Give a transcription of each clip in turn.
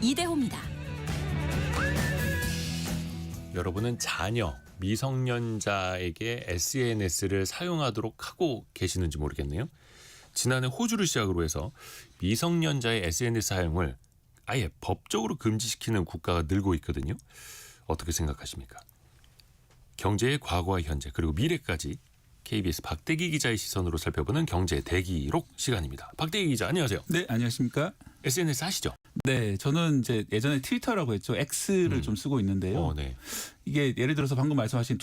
이대호입니다. 여러분은 자녀, 미성년자에게 SNS를 사용하도록 하고 계시는지 모르겠네요. 지난해 호주를 시작으로 해서 미성년자의 SNS 사용을 아예 법적으로 금지시키는 국가가 늘고 있거든요. 어떻게 생각하십니까? 경제의 과거와 현재 그리고 미래까지 KBS 박대기 기자의 시선으로 살펴보는 경제 대기록 시간입니다. 박대기 기자 안녕하세요. 네, 안녕하십니까? SNS 하시죠? 네, 저는 이제 예전에 트위터라고 했죠. X를 좀 쓰고 있는데요. 네. 이게 예를 들어서 방금 말씀하신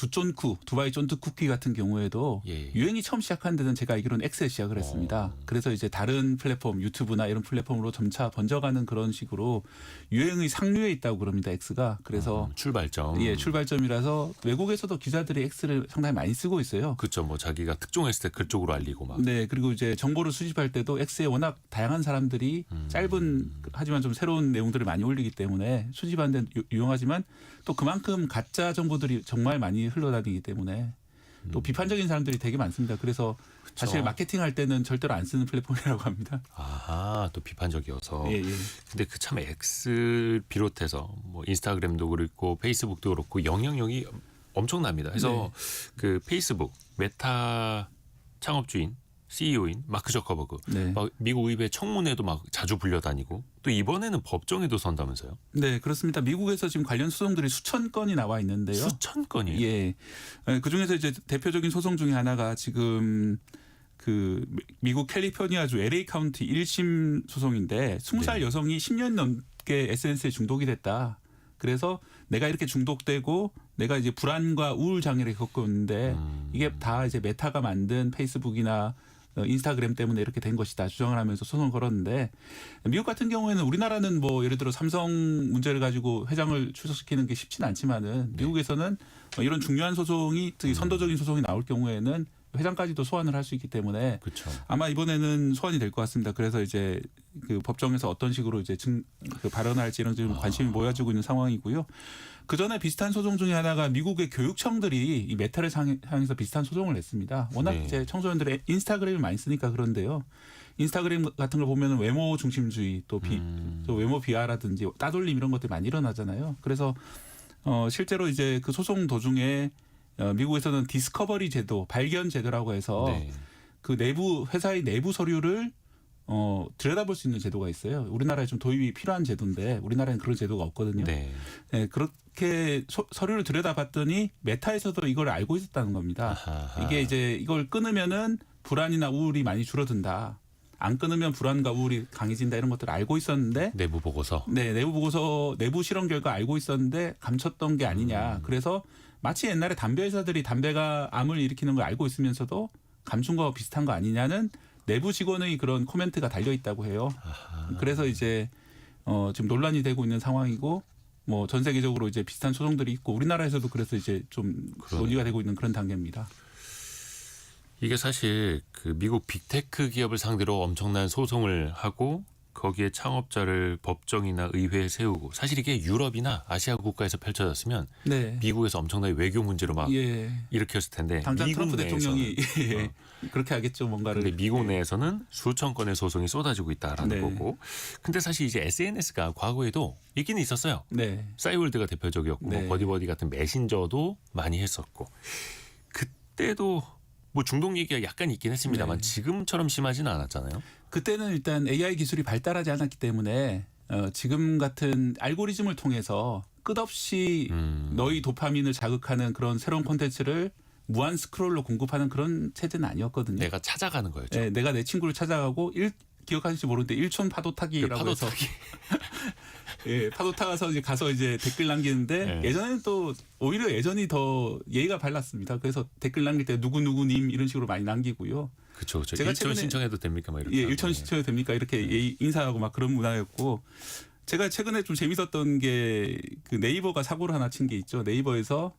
두바이 쫀득 쿠키 같은 경우에도 예. 유행이 처음 시작한 데는 제가 알기로는 X에 시작을 했습니다. 그래서 이제 다른 플랫폼 유튜브나 이런 플랫폼으로 점차 번져가는 그런 식으로 유행의 상류에 있다고 그럽니다. X가. 그래서 출발점. 예, 출발점이라서 외국에서도 기자들이 X를 상당히 많이 쓰고 있어요. 그렇죠. 뭐 자기가 특종했을 때 그쪽으로 알리고 막. 네, 그리고 이제 정보를 수집할 때도 X에 워낙 다양한 사람들이 짧은 하지만 좀 새로운 내용들을 많이 올리기 때문에 수집하는 데 유용하지만 또 그만큼 가짜 정보들이 정말 많이 흘러다니기 때문에 또 비판적인 사람들이 되게 많습니다. 그래서 사실 마케팅할 때는 절대로 안 쓰는 플랫폼이라고 합니다. 아하, 또 비판적이어서. 예, 예. 근데 그 참 X 비롯해서 뭐 인스타그램도 그렇고 페이스북도 그렇고 영향력이 엄청납니다. 그래서 그 페이스북 메타 창업주인 CEO인 마크 저커버그 네. 막 미국 의회 청문회도 막 자주 불려다니고 또 이번에는 법정에도 선다면서요? 네, 그렇습니다. 미국에서 지금 관련 소송들이 수천 건이 나와 있는데요. 수천 건이요? 예. 그 중에서 이제 대표적인 소송 중에 하나가 지금 그 미국 캘리포니아주 LA 카운티 1심 소송인데 20살 여성이 10년 넘게 SNS에 중독이 됐다. 그래서 내가 이렇게 중독되고 내가 이제 불안과 우울 장애를 겪고 있는데 이게 다 이제 메타가 만든 페이스북이나 인스타그램 때문에 이렇게 된 것이다 주장을 하면서 소송을 걸었는데 미국 같은 경우에는 우리나라는 뭐 예를 들어 삼성 문제를 가지고 회장을 출석시키는 게 쉽지는 않지만은 미국에서는 이런 중요한 소송이 특히 선도적인 소송이 나올 경우에는 회장까지도 소환을 할 수 있기 때문에 그렇죠. 아마 이번에는 소환이 될 것 같습니다. 그래서 이제 그 법정에서 어떤 식으로 이제 그 발언할지 이런 좀 관심이 모여지고 있는 상황이고요. 그 전에 비슷한 소송 중에 하나가 미국의 교육청들이 이 메타를 향해서 비슷한 소송을 냈습니다. 워낙 이제 청소년들의 인스타그램을 많이 쓰니까 그런데요. 인스타그램 같은 걸 보면 외모 중심주의 또 외모 비하라든지 따돌림 이런 것들이 많이 일어나잖아요. 그래서 실제로 이제 그 소송 도중에 미국에서는 디스커버리 제도, 발견 제도라고 해서 그 내부 회사의 내부 서류를 들여다볼 수 있는 제도가 있어요. 우리나라에 좀 도입이 필요한 제도인데 우리나라에는 그런 제도가 없거든요. 네, 그렇게 서류를 들여다봤더니 메타에서도 이걸 알고 있었다는 겁니다. 아하하. 이게 이제 이걸 끊으면은 불안이나 우울이 많이 줄어든다. 안 끊으면 불안과 우울이 강해진다 이런 것들을 알고 있었는데 내부 보고서. 네, 내부 보고서 내부 실험 결과 알고 있었는데 감췄던 게 아니냐. 그래서 마치 옛날에 담배 회사들이 담배가 암을 일으키는 걸 알고 있으면서도 감춘 거와 비슷한 거 아니냐는 내부 직원의 그런 코멘트가 달려 있다고 해요. 아하. 그래서 이제 지금 논란이 되고 있는 상황이고 뭐 전 세계적으로 이제 비슷한 소송들이 있고 우리나라에서도 그래서 이제 좀 논의가 되고 있는 그런 단계입니다. 이게 사실 그 미국 빅테크 기업을 상대로 엄청난 소송을 하고 거기에 창업자를 법정이나 의회에 세우고 사실 이게 유럽이나 아시아 국가에서 펼쳐졌으면 미국에서 엄청나게 외교 문제로 막 일으켰을 텐데 당장 미국 트럼프 대통령이 그렇게 하겠죠 뭔가를. 근데 미국 내에서는 수천 건의 소송이 쏟아지고 있다라는 거고. 근데 사실 이제 SNS가 과거에도 있기는 있었어요. 싸이월드가 대표적이었고 뭐 버디버디 같은 메신저도 많이 했었고 그때도 뭐 중독 얘기가 약간 있긴 했습니다만 지금처럼 심하지는 않았잖아요. 그때는 일단 AI 기술이 발달하지 않았기 때문에 지금 같은 알고리즘을 통해서 끝없이 너희 도파민을 자극하는 그런 새로운 콘텐츠를 무한 스크롤로 공급하는 그런 체제는 아니었거든요. 내가 찾아가는 거였죠. 네, 내가 내 친구를 찾아가고 기억하실지 모르는데 일촌 파도 타기라고 해서 예, 파도 타가서 이제 가서 이제 댓글 남기는데 예전에는 또 오히려 예전이 더 예의가 발랐습니다. 그래서 댓글 남길 때 누구누구님 이런 식으로 많이 남기고요. 그렇죠. 제가 일촌 신청해도 됩니까? 막 이렇게. 예, 일촌 신청해도 됩니까? 이렇게 예의 인사하고 막 그런 문화였고 제가 최근에 좀 재밌었던 게 그 네이버가 사고를 하나 친 게 있죠. 네이버에서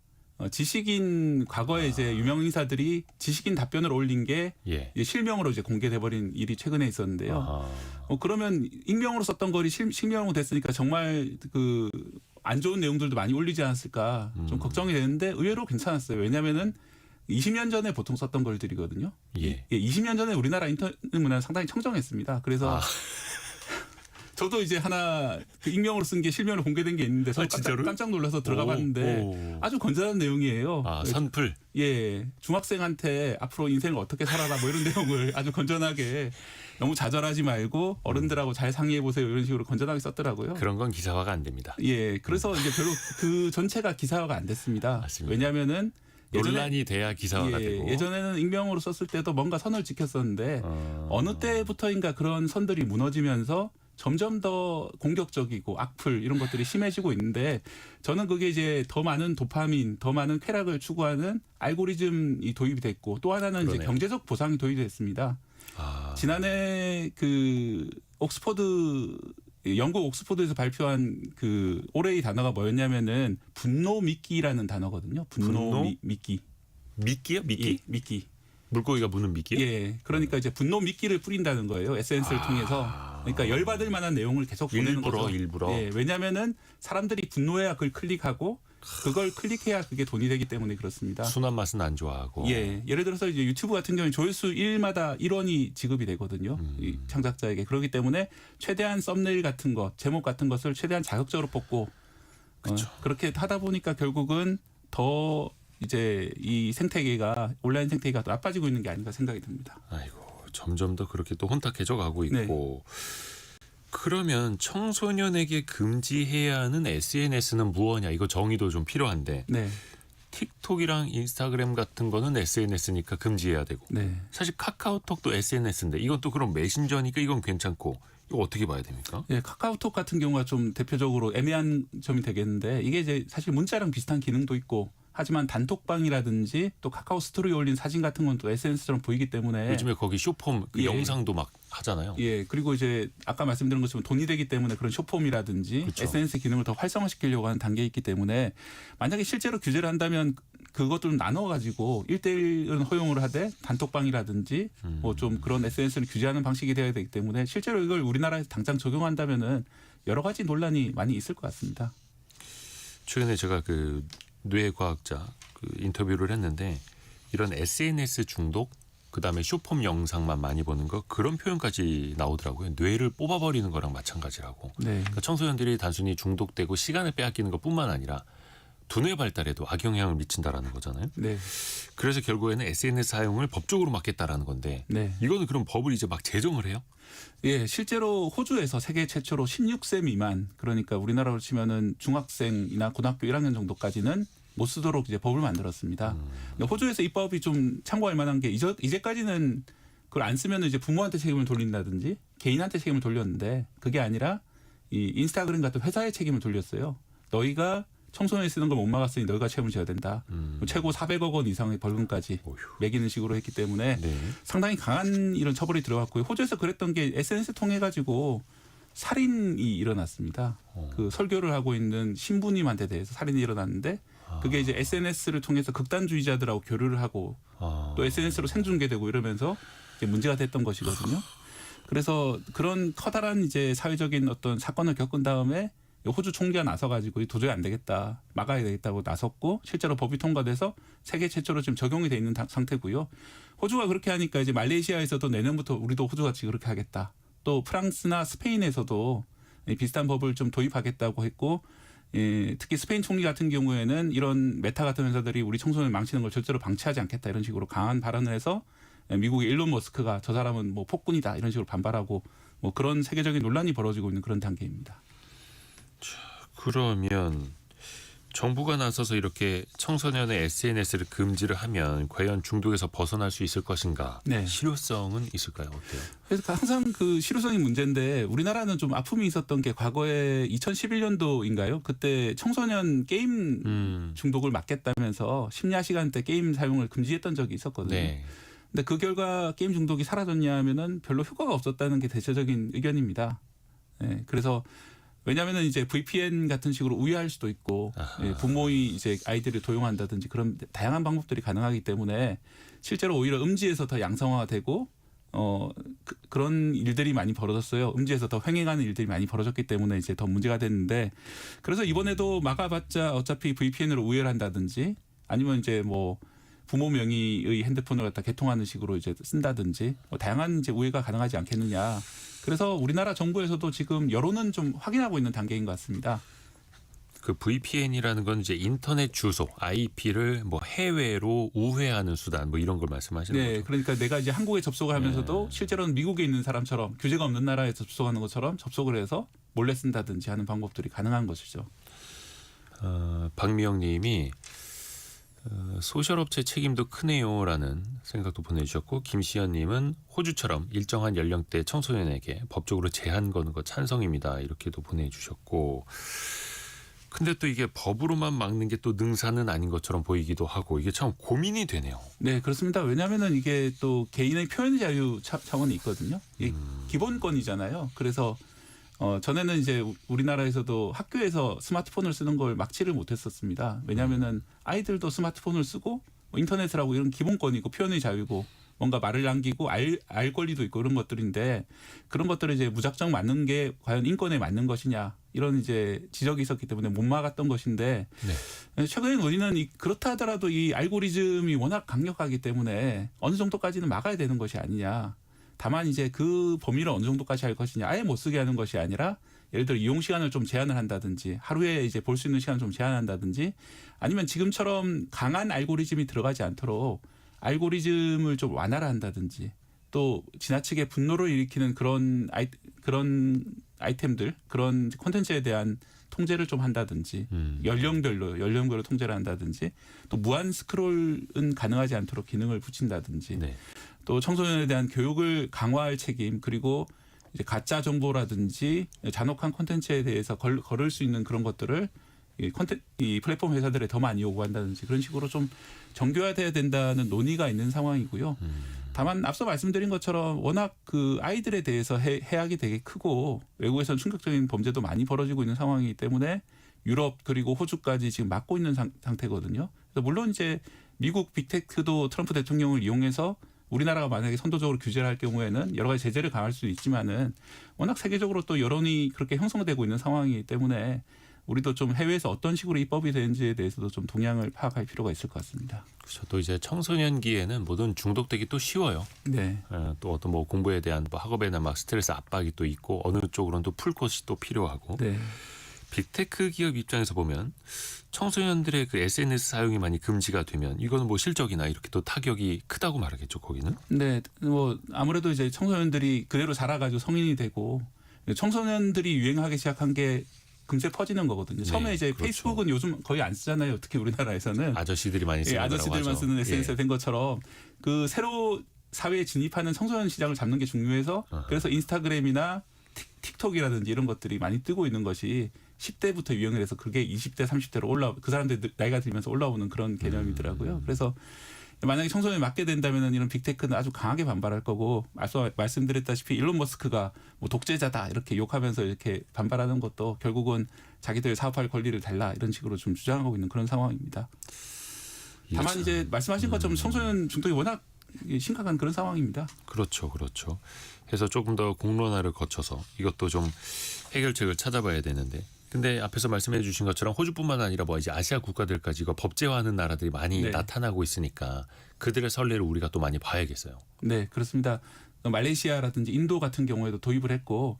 지식인 과거에 이제 유명 인사들이 지식인 답변을 올린 게 실명으로 이제 공개돼 버린 일이 최근에 있었는데요. 그러면 익명으로 썼던 글이 실명으로 됐으니까 정말 그 안 좋은 내용들도 많이 올리지 않았을까 좀 걱정이 되는데 의외로 괜찮았어요. 왜냐하면은 20년 전에 보통 썼던 글들이거든요. 20년 전에 우리나라 인터넷 문화는 상당히 청정했습니다. 그래서 저도 이제 하나 그 익명으로 쓴 게 실명으로 공개된 게 있는데 저 진짜로요? 깜짝 놀라서 들어가 봤는데 아주 건전한 내용이에요. 아, 선풀. 예, 중학생한테 앞으로 인생을 어떻게 살아라 뭐 이런 내용을 아주 건전하게 너무 좌절하지 말고 어른들하고 잘 상의해 보세요 이런 식으로 건전하게 썼더라고요. 그런 건 기사화가 안 됩니다. 예, 그래서 이제 별로 그 전체가 기사화가 안 됐습니다. 맞습니다. 왜냐하면은 논란이 돼야 기사화가 되고. 예전에는 익명으로 썼을 때도 뭔가 선을 지켰었는데 어느 때부터인가 그런 선들이 무너지면서 점점 더 공격적이고 악플 이런 것들이 심해지고 있는데 저는 그게 이제 더 많은 도파민, 더 많은 쾌락을 추구하는 알고리즘이 도입이 됐고 또 하나는 이제 그러네요. 경제적 보상이 도입이 됐습니다. 지난해 그 영국 옥스포드에서 발표한 그 올해의 단어가 뭐였냐면은 분노 미끼라는 단어거든요. 분노? 미끼. 미끼요? 미끼? 예, 미끼. 물고기가 무는 미끼요? 예. 그러니까 이제 분노 미끼를 뿌린다는 거예요. SNS를 통해서. 그러니까 열받을 만한 내용을 계속 보내는 거죠. 일부러. 예. 왜냐면은 사람들이 분노해야 그걸 클릭하고 그걸 클릭해야 그게 돈이 되기 때문에 그렇습니다. 순한 맛은 안 좋아하고. 예. 예를 들어서 이제 유튜브 같은 경우는 조회수 1마다 1원이 지급이 되거든요. 이 창작자에게. 그렇기 때문에 최대한 썸네일 같은 것, 제목 같은 것을 최대한 자극적으로 뽑고 그렇게 하다 보니까 결국은 더 이제 이 생태계가 온라인 생태계가 더 나빠지고 있는 게 아닌가 생각이 듭니다. 아이고, 점점 더 그렇게 또 혼탁해져 가고 있고. 그러면 청소년에게 금지해야 하는 SNS는 무엇이냐? 이거 정의도 좀 필요한데. 네. 틱톡이랑 인스타그램 같은 거는 SNS니까 금지해야 되고. 네. 사실 카카오톡도 SNS인데 이건 또 그럼 메신저니까 이건 괜찮고. 이거 어떻게 봐야 됩니까? 예, 카카오톡 같은 경우가 좀 대표적으로 애매한 점이 되겠는데 이게 이제 사실 문자랑 비슷한 기능도 있고 하지만 단톡방이라든지 또 카카오 스토리에 올린 사진 같은 건 또 SNS처럼 보이기 때문에 요즘에 거기 쇼폼 그 예. 영상도 막 하잖아요. 예, 그리고 이제 아까 말씀드린 것처럼 돈이 되기 때문에 그런 쇼폼이라든지 그쵸. SNS 기능을 더 활성화시키려고 하는 단계에 있기 때문에 만약에 실제로 규제를 한다면 그것도 좀 나눠가지고 1대1은 허용을 하되 단톡방이라든지 뭐 좀 그런 SNS를 규제하는 방식이 되어야 되기 때문에 실제로 이걸 우리나라에서 당장 적용한다면은 여러 가지 논란이 많이 있을 것 같습니다. 최근에 제가 그 뇌과학자 그 인터뷰를 했는데 이런 SNS 중독 그다음에 쇼폼 영상만 많이 보는 거 그런 표현까지 나오더라고요. 뇌를 뽑아버리는 거랑 마찬가지라고. 네. 그러니까 청소년들이 단순히 중독되고 시간을 빼앗기는 것뿐만 아니라 두뇌 발달에도 악영향을 미친다라는 거잖아요. 네. 그래서 결국에는 SNS 사용을 법적으로 막겠다라는 건데 네. 이거는 그럼 법을 이제 막 제정을 해요? 예, 실제로 호주에서 세계 최초로 16세 미만 그러니까 우리나라로 치면은 중학생이나 고등학교 1학년 정도까지는 못 쓰도록 이제 법을 만들었습니다. 근데 호주에서 이 법이 좀 참고할 만한 게 이제까지는 그걸 안 쓰면 이제 부모한테 책임을 돌린다든지 개인한테 책임을 돌렸는데 그게 아니라 이 인스타그램 같은 회사에 책임을 돌렸어요. 너희가 청소년이 쓰는 걸 못 막았으니 너희가 책임을 져야 된다. 최고 400억 원 이상의 벌금까지 매기는 식으로 했기 때문에 네. 상당히 강한 이런 처벌이 들어갔고요. 호주에서 그랬던 게 SNS 통해 가지고 살인이 일어났습니다. 그 설교를 하고 있는 신부님한테 대해서 살인이 일어났는데 그게 이제 SNS를 통해서 극단주의자들하고 교류를 하고 또 SNS로 생중계되고 이러면서 이제 문제가 됐던 것이거든요. 그래서 그런 커다란 이제 사회적인 어떤 사건을 겪은 다음에 호주 총리가 나서가지고 도저히 안 되겠다, 막아야 되겠다고 나섰고 실제로 법이 통과돼서 세계 최초로 지금 적용이 돼 있는 상태고요. 호주가 그렇게 하니까 이제 말레이시아에서도 내년부터 우리도 호주같이 그렇게 하겠다. 또 프랑스나 스페인에서도 비슷한 법을 좀 도입하겠다고 했고 예, 특히 스페인 총리 같은 경우에는 이런 메타 같은 회사들이 우리 청소년을 망치는 걸 절대로 방치하지 않겠다 이런 식으로 강한 발언을 해서 미국의 일론 머스크가 저 사람은 뭐 폭군이다 이런 식으로 반발하고 뭐 그런 세계적인 논란이 벌어지고 있는 그런 단계입니다. 그러면 정부가 나서서 이렇게 청소년의 SNS를 금지를 하면 과연 중독에서 벗어날 수 있을 것인가? 네. 실효성은 있을까요? 어때요? 그래서 항상 그 실효성이 문제인데 우리나라는 좀 아픔이 있었던 게 과거에 2011년도인가요? 그때 청소년 게임 중독을 막겠다면서 심야 시간대 게임 사용을 금지했던 적이 있었거든요. 네. 근데 그 결과 게임 중독이 사라졌냐 하면은 별로 효과가 없었다는 게 대체적인 의견입니다. 네, 그래서 왜냐하면은 이제 VPN 같은 식으로 우회할 수도 있고 예, 부모의 이제 아이들을 도용한다든지 그런 다양한 방법들이 가능하기 때문에 실제로 오히려 음지에서 더 양성화되고 그런 일들이 많이 벌어졌어요. 음지에서 더 횡행하는 일들이 많이 벌어졌기 때문에 이제 더 문제가 됐는데 그래서 이번에도 막아봤자 어차피 VPN으로 우회를 한다든지 아니면 이제 뭐 부모 명의의 핸드폰을 갖다 개통하는 식으로 이제 쓴다든지 뭐 다양한 이제 우회가 가능하지 않겠느냐. 그래서 우리나라 정부에서도 지금 여론은 좀 확인하고 있는 단계인 것 같습니다. 그 VPN이라는 건 이제 인터넷 주소 IP를 뭐 해외로 우회하는 수단 뭐 이런 걸 말씀하시는 네, 거죠. 그러니까 내가 이제 한국에 접속을 하면서도 실제로는 미국에 있는 사람처럼 규제가 없는 나라에 접속하는 것처럼 접속을 해서 몰래 쓴다든지 하는 방법들이 가능한 것이죠. 박미영 님이 소셜업체 책임도 크네요라는 생각도 보내주셨고 김시현 님은 호주처럼 일정한 연령대 청소년에게 법적으로 제한 거는 거 찬성입니다. 이렇게도 보내주셨고 근데 또 이게 법으로만 막는 게 또 능사는 아닌 것처럼 보이기도 하고 이게 참 고민이 되네요. 네, 그렇습니다. 왜냐하면은 이게 또 개인의 표현 자유 차원이 있거든요. 이게 기본권이잖아요. 그래서 전에는 이제 우리나라에서도 학교에서 스마트폰을 쓰는 걸 막지를 못했었습니다. 왜냐하면은 아이들도 스마트폰을 쓰고 뭐 인터넷을 하고 이런 기본권이고 표현의 자유고 뭔가 말을 남기고 알 권리도 있고 이런 것들인데 그런 것들을 이제 무작정 맞는 게 과연 인권에 맞는 것이냐 이런 이제 지적이 있었기 때문에 못 막았던 것인데 최근에 우리는 그렇다 하더라도 이 알고리즘이 워낙 강력하기 때문에 어느 정도까지는 막아야 되는 것이 아니냐. 다만 이제 그 범위를 어느 정도까지 할 것이냐 아예 못 쓰게 하는 것이 아니라 예를 들어 이용 시간을 좀 제한을 한다든지 하루에 이제 볼 수 있는 시간을 좀 제한한다든지 아니면 지금처럼 강한 알고리즘이 들어가지 않도록 알고리즘을 좀 완화를 한다든지 또 지나치게 분노를 일으키는 그런 아이템들 그런 콘텐츠에 대한 통제를 좀 한다든지 연령별로 통제를 한다든지 또 무한 스크롤은 가능하지 않도록 기능을 붙인다든지 네. 또 청소년에 대한 교육을 강화할 책임 그리고 이제 가짜 정보라든지 잔혹한 콘텐츠에 대해서 걸을 수 있는 그런 것들을 이 플랫폼 회사들에 더 많이 요구한다든지 그런 식으로 좀 정교화돼야 된다는 논의가 있는 상황이고요. 다만 앞서 말씀드린 것처럼 워낙 그 아이들에 대해서 해악이 되게 크고 외국에서는 충격적인 범죄도 많이 벌어지고 있는 상황이기 때문에 유럽 그리고 호주까지 지금 막고 있는 상태거든요. 그래서 물론 이제 미국 빅테크도 트럼프 대통령을 이용해서 우리나라가 만약에 선도적으로 규제를 할 경우에는 여러 가지 제재를 강할 수도 있지만은 워낙 세계적으로 또 여론이 그렇게 형성되고 있는 상황이기 때문에 우리도 좀 해외에서 어떤 식으로 입법이 되는지에 대해서도 좀 동향을 파악할 필요가 있을 것 같습니다. 그렇죠. 또 이제 청소년기에는 뭐든 중독되기 또 쉬워요. 네. 또 어떤 뭐 공부에 대한 뭐 학업에나 막 스트레스 압박이 또 있고 어느 쪽으로는 또 풀 것이 또 필요하고. 네. 빅테크 기업 입장에서 보면 청소년들의 그 SNS 사용이 많이 금지가 되면 이거는 뭐 실적이나 이렇게 또 타격이 크다고 말하겠죠. 거기는. 네. 뭐 아무래도 이제 청소년들이 그대로 자라가지고 성인이 되고 청소년들이 유행하기 시작한 게 금세 퍼지는 거거든요. 처음에 네, 이제 그렇죠. 페이스북은 요즘 거의 안 쓰잖아요. 특히 우리나라에서는. 아저씨들이 많이 쓰는 거라고 아저씨들만 하죠. 쓰는 SNS가 된 것처럼 그 새로 사회에 진입하는 청소년 시장을 잡는 게 중요해서 그래서 인스타그램이나 틱톡이라든지 이런 것들이 많이 뜨고 있는 것이 10대부터 유행을 해서 그게 20대, 30대로 그 사람들 나이가 들면서 올라오는 그런 개념이더라고요. 그래서 만약에 청소년이 맞게 된다면 이런 빅테크는 아주 강하게 반발할 거고 앞서 말씀드렸다시피 일론 머스크가 뭐 독재자다 이렇게 욕하면서 이렇게 반발하는 것도 결국은 자기들 사업할 권리를 달라 이런 식으로 좀 주장하고 있는 그런 상황입니다. 다만 이제 말씀하신 것처럼 청소년 중독이 워낙 심각한 그런 상황입니다. 그렇죠. 그렇죠. 해서 조금 더 공론화를 거쳐서 이것도 좀 해결책을 찾아봐야 되는데 근데 앞에서 말씀해 주신 것처럼 호주뿐만 아니라 뭐 이제 아시아 국가들까지 이거 법제화하는 나라들이 많이 네. 나타나고 있으니까 그들의 선례를 우리가 또 많이 봐야겠어요. 네, 그렇습니다. 말레이시아라든지 인도 같은 경우에도 도입을 했고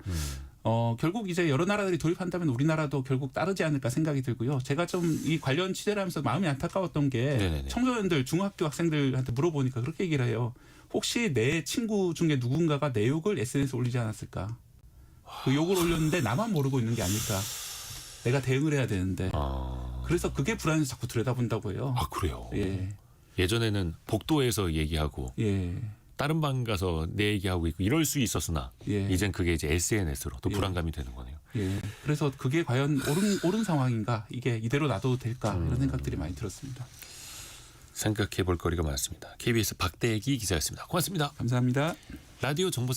결국 이제 여러 나라들이 도입한다면 우리나라도 결국 따르지 않을까 생각이 들고요. 제가 좀 이 관련 취재를 하면서 마음이 안타까웠던 게 네네네. 청소년들 중학교 학생들한테 물어보니까 그렇게 얘기를 해요. 혹시 내 친구 중에 누군가가 내 욕을 SNS에 올리지 않았을까? 그 욕을 올렸는데 나만 모르고 있는 게 아닐까? 내가 대응을 해야 되는데. 그래서 그게 불안해서 자꾸 들여다본다고 해요. 아 그래요. 예. 예전에는 복도에서 얘기하고 예. 다른 방 가서 내 얘기하고 있고 이럴 수 있었으나 예. 이젠 그게 이제 SNS로 또 예. 불안감이 되는 거네요. 예. 그래서 그게 과연 옳은 상황인가? 이게 이대로 놔둬도 될까? 이런 생각들이 많이 들었습니다. 생각해 볼 거리가 많습니다. KBS 박대기 기자였습니다. 고맙습니다. 감사합니다. 라디오 정보